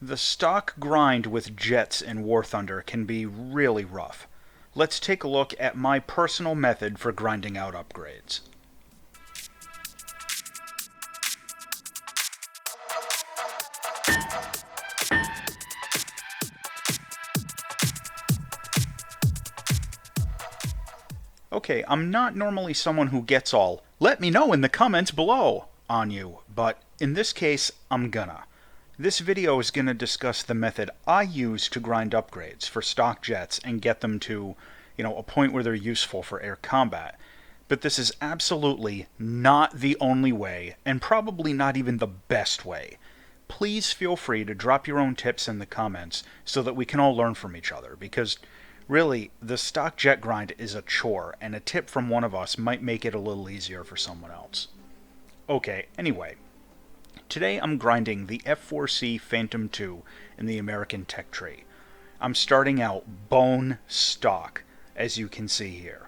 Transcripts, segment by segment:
The stock grind with jets in War Thunder can be really rough. Let's take a look at my personal method for grinding out upgrades. Okay, I'm not normally someone who gets all, "let me know in the comments below" on you, but in this case, I'm gonna. This video is gonna discuss the method I use to grind upgrades for stock jets and get them to, a point where they're useful for air combat. But this is absolutely not the only way, and probably not even the best way. Please feel free to drop your own tips in the comments so that we can all learn from each other, because really, the stock jet grind is a chore, and a tip from one of us might make it a little easier for someone else. Okay, anyway. Today I'm grinding the F4C Phantom II in the American Tech Tree. I'm starting out bone stock, as you can see here.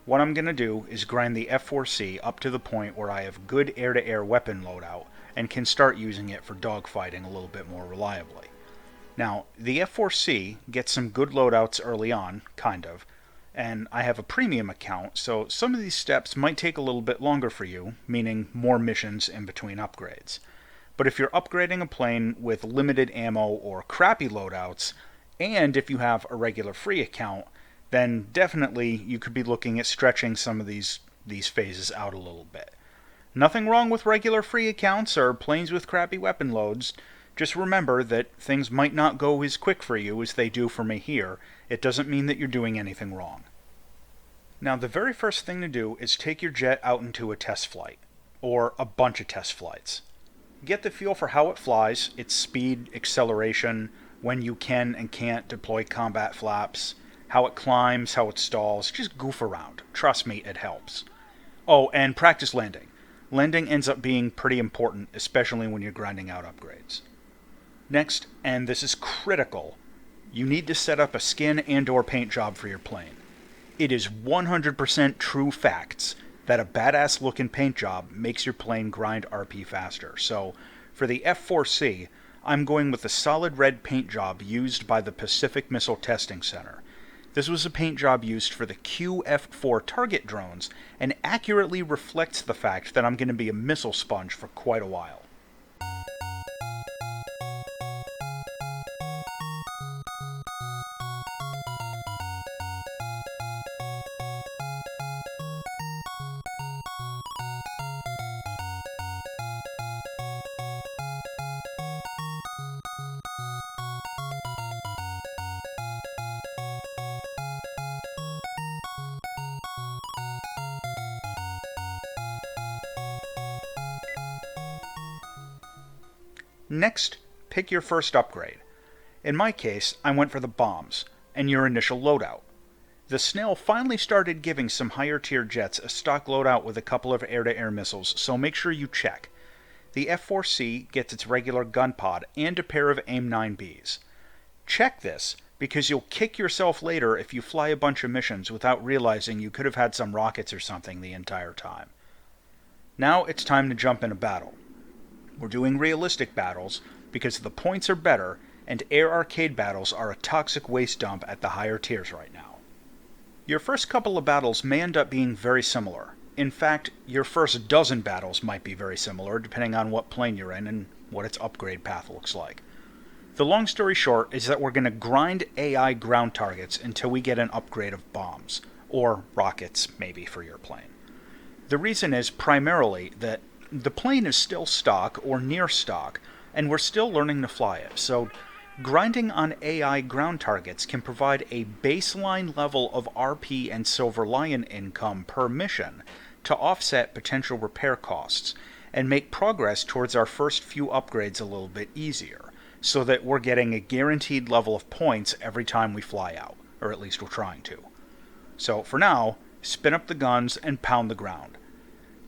What I'm going to do is grind the F4C up to the point where I have good air-to-air weapon loadout and can start using it for dogfighting a little bit more reliably. Now, the F4C gets some good loadouts early on, kind of, and I have a premium account, so some of these steps might take a little bit longer for you, meaning more missions in between upgrades. But if you're upgrading a plane with limited ammo or crappy loadouts, and if you have a regular free account, then definitely you could be looking at stretching some of these phases out a little bit. Nothing wrong with regular free accounts or planes with crappy weapon loads. Just remember that things might not go as quick for you as they do for me here. It doesn't mean that you're doing anything wrong. Now, the very first thing to do is take your jet out into a test flight, or a bunch of test flights. Get the feel for how it flies, its speed, acceleration, when you can and can't deploy combat flaps, how it climbs, how it stalls. Just goof around. Trust me, it helps. Oh, and practice landing. Landing ends up being pretty important, especially when you're grinding out upgrades. Next, and this is critical, you need to set up a skin and/or paint job for your plane. It is 100% true facts that a badass looking paint job makes your plane grind RP faster. So, for the F4C, I'm going with the solid red paint job used by the Pacific Missile Testing Center. This was a paint job used for the QF4 target drones and accurately reflects the fact that I'm going to be a missile sponge for quite a while. Next, pick your first upgrade. In my case, I went for the bombs, and your initial loadout. The Snail finally started giving some higher tier jets a stock loadout with a couple of air-to-air missiles, so make sure you check. The F4C gets its regular gun pod and a pair of AIM-9Bs. Check this, because you'll kick yourself later if you fly a bunch of missions without realizing you could have had some rockets or something the entire time. Now it's time to jump into battle. We're doing realistic battles because the points are better, and air arcade battles are a toxic waste dump at the higher tiers right now. Your first couple of battles may end up being very similar. In fact, your first dozen battles might be very similar depending on what plane you're in and what its upgrade path looks like. The long story short is that we're going to grind AI ground targets until we get an upgrade of bombs, or rockets maybe for your plane. The reason is primarily that the plane is still stock or near stock, and we're still learning to fly it, so grinding on AI ground targets can provide a baseline level of RP and Silver Lion income per mission to offset potential repair costs, and make progress towards our first few upgrades a little bit easier, so that we're getting a guaranteed level of points every time we fly out, or at least we're trying to. So for now, spin up the guns and pound the ground.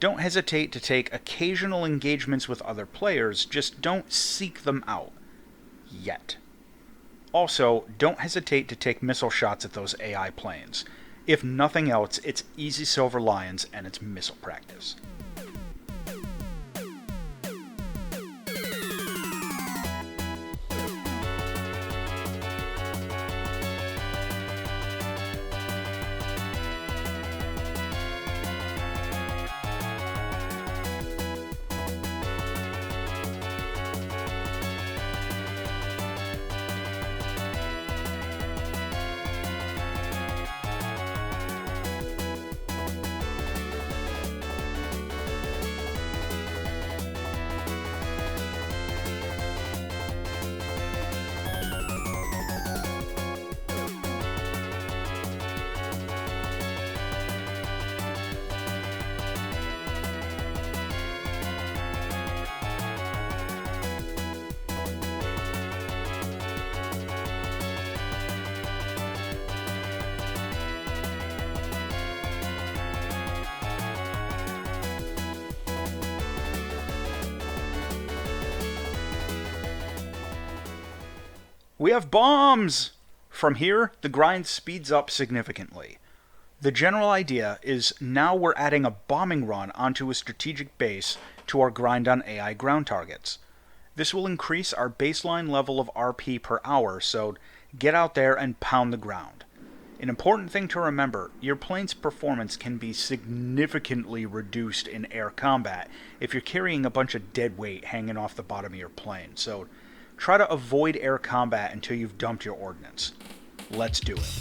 Don't hesitate to take occasional engagements with other players, just don't seek them out. Yet. Also, don't hesitate to take missile shots at those AI planes. If nothing else, it's easy Silver Lions and it's missile practice. We have bombs! From here, the grind speeds up significantly. The general idea is now we're adding a bombing run onto a strategic base to our grind on AI ground targets. This will increase our baseline level of RP per hour, so get out there and pound the ground. An important thing to remember, your plane's performance can be significantly reduced in air combat if you're carrying a bunch of dead weight hanging off the bottom of your plane, so try to avoid air combat until you've dumped your ordnance. Let's do it.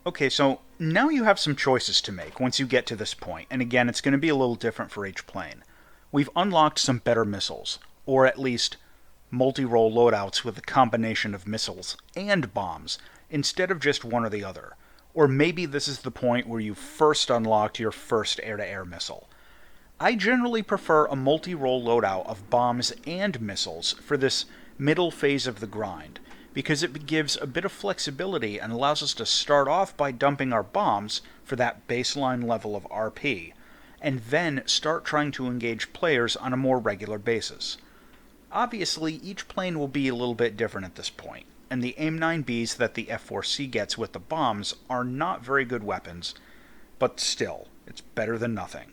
Okay, so now you have some choices to make once you get to this point, and again, it's going to be a little different for each plane. We've unlocked some better missiles, or at least multi-role loadouts with a combination of missiles and bombs, instead of just one or the other. Or maybe this is the point where you first unlocked your first air-to-air missile. I generally prefer a multi-role loadout of bombs and missiles for this middle phase of the grind, because it gives a bit of flexibility and allows us to start off by dumping our bombs for that baseline level of RP, and then start trying to engage players on a more regular basis. Obviously, each plane will be a little bit different at this point, and the AIM-9Bs that the F-4C gets with the bombs are not very good weapons, but still, it's better than nothing.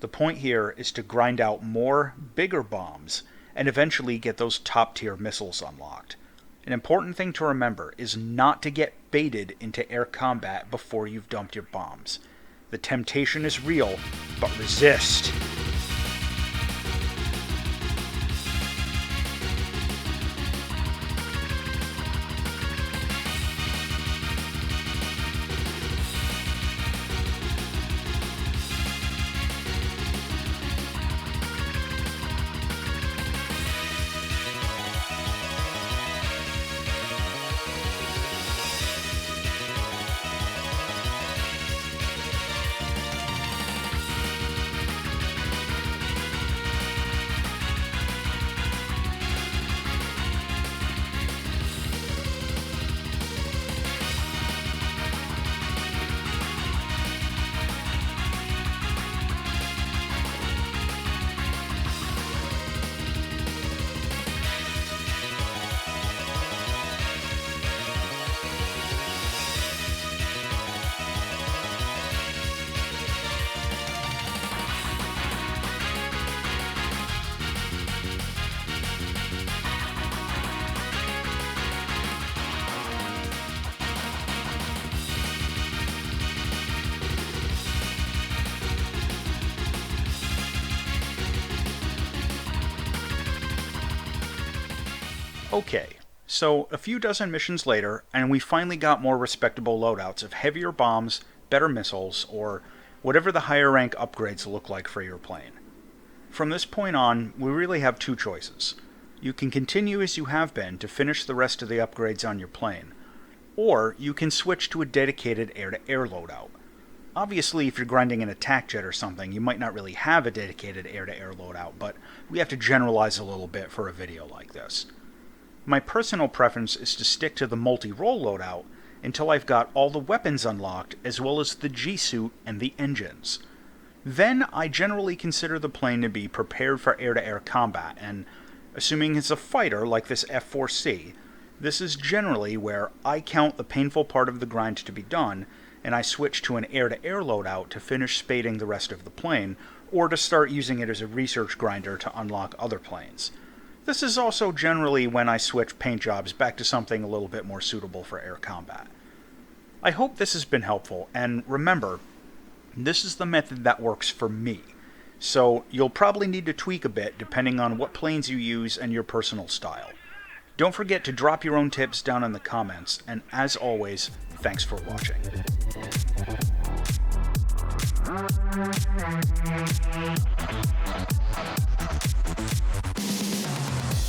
The point here is to grind out more, bigger bombs, and eventually get those top-tier missiles unlocked. An important thing to remember is not to get baited into air combat before you've dumped your bombs. The temptation is real, but resist. Okay, so a few dozen missions later, and we finally got more respectable loadouts of heavier bombs, better missiles, or whatever the higher rank upgrades look like for your plane. From this point on, we really have two choices. You can continue as you have been to finish the rest of the upgrades on your plane, or you can switch to a dedicated air-to-air loadout. Obviously, if you're grinding an attack jet or something, you might not really have a dedicated air-to-air loadout, but we have to generalize a little bit for a video like this. My personal preference is to stick to the multi-role loadout until I've got all the weapons unlocked as well as the G-suit and the engines. Then I generally consider the plane to be prepared for air-to-air combat, and assuming it's a fighter like this F-4C, this is generally where I count the painful part of the grind to be done, and I switch to an air-to-air loadout to finish spading the rest of the plane, or to start using it as a research grinder to unlock other planes. This is also generally when I switch paint jobs back to something a little bit more suitable for air combat. I hope this has been helpful, and remember, this is the method that works for me, so you'll probably need to tweak a bit depending on what planes you use and your personal style. Don't forget to drop your own tips down in the comments, and as always, thanks for watching.